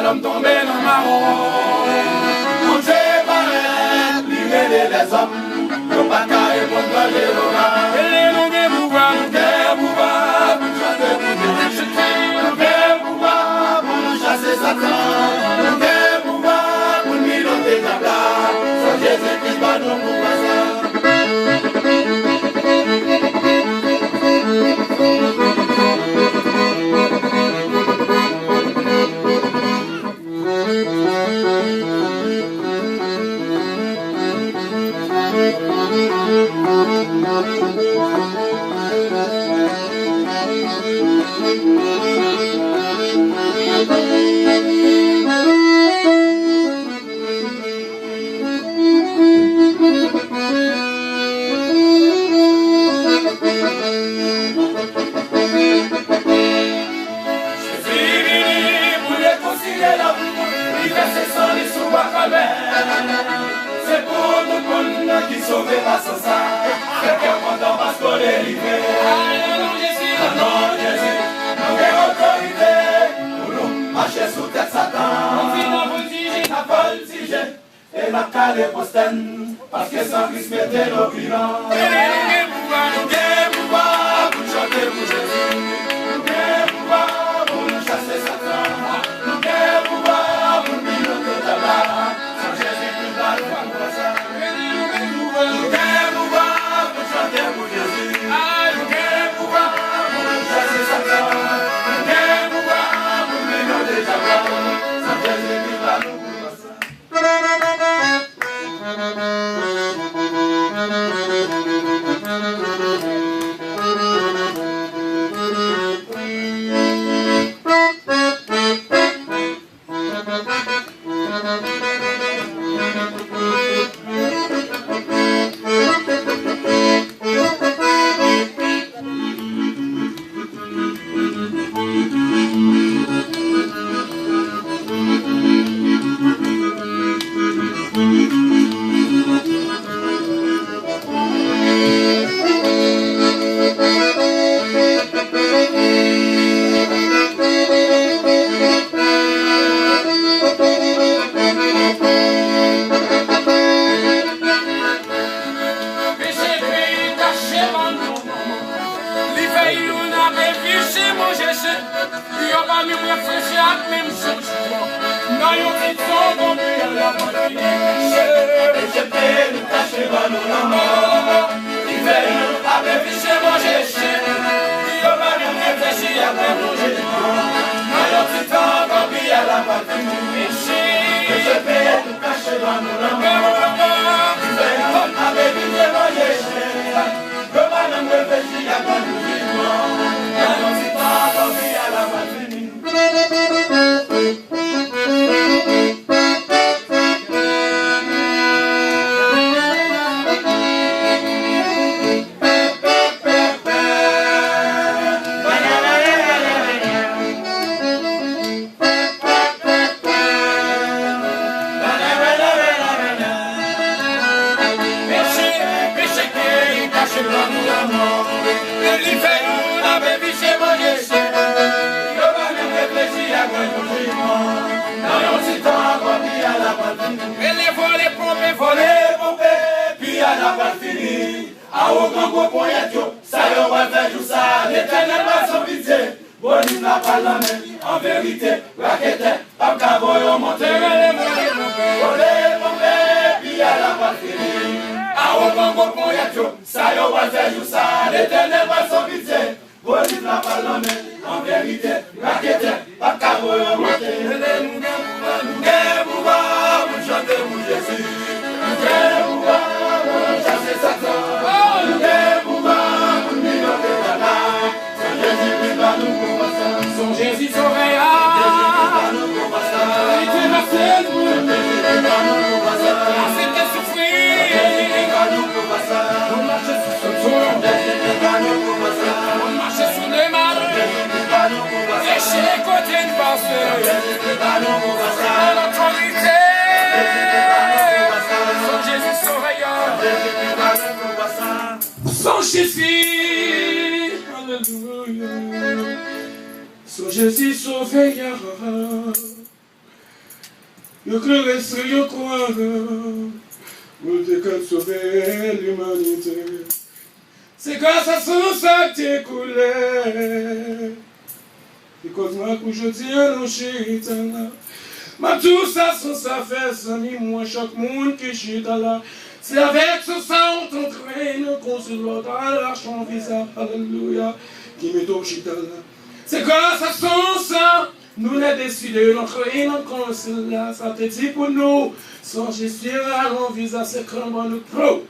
L'homme tombé dans le marron. On sait pas les hommes, le pas qu'à répondre les et les longues pouvoirs, pour chanter pour nous chasser Satan, nous pouvoir pour nous miloter Diabla, sans Jésus-Christ, pas nous pouvoir ça. C'est pour tout le monde qui sauve la sauce. C'est pour qu'on passe pour les livrer. Jésus, nous avons autorité pour nous marcher sous tête Satan. On vit dans vos tiges, la voltige et la calée postenne. Parce que sans Christ, mettez nos bilans. Nous avons pouvoir pour chanter pour Jésus. Nous avons pouvoir pour nous chasser Satan. Nous avons pouvoir pour nous piloter Diabla. En vérité, raquette, pas qu'à voyer monter les puis à la patrie. À aucun gros point, ça y va faire tout ça. L'éternel va s'en pitié. Bonne la parole, en vérité, raquette, pas qu'à voyer monter. Nous pouvoir, vous chanter pour Jésus. Nous pouvoir, vous chasser Satan. Nous pouvoir, vous miloter Diabla. Sans Jésus, va nous pouvoir ça. Son Jésus sauvéa. Il était ma seule pour c'était souffrir. On marchait sous son tour. On marchait sous les mains. Et chez les côtés de pensée. L'autorité. Son Jésus, alléluia. Son Jésus sauveur. Je crée sur le croix. Pour te sauver l'humanité. C'est grâce à son sang que t'es coulé. Et cause moi que je tiens le chétan. Ma tout ça sans ça fait ça, moi chaque monde qui chute là. C'est avec ce sang qu'on traîne, qu'on se doit dans l'arche en visage, alléluia, qui met au chita là. C'est grâce à son sang, nous l'avons décidé d'entrer dans le conseil là. Ça te dit pour nous, sans gestion à l'envisage, c'est comment nous pro.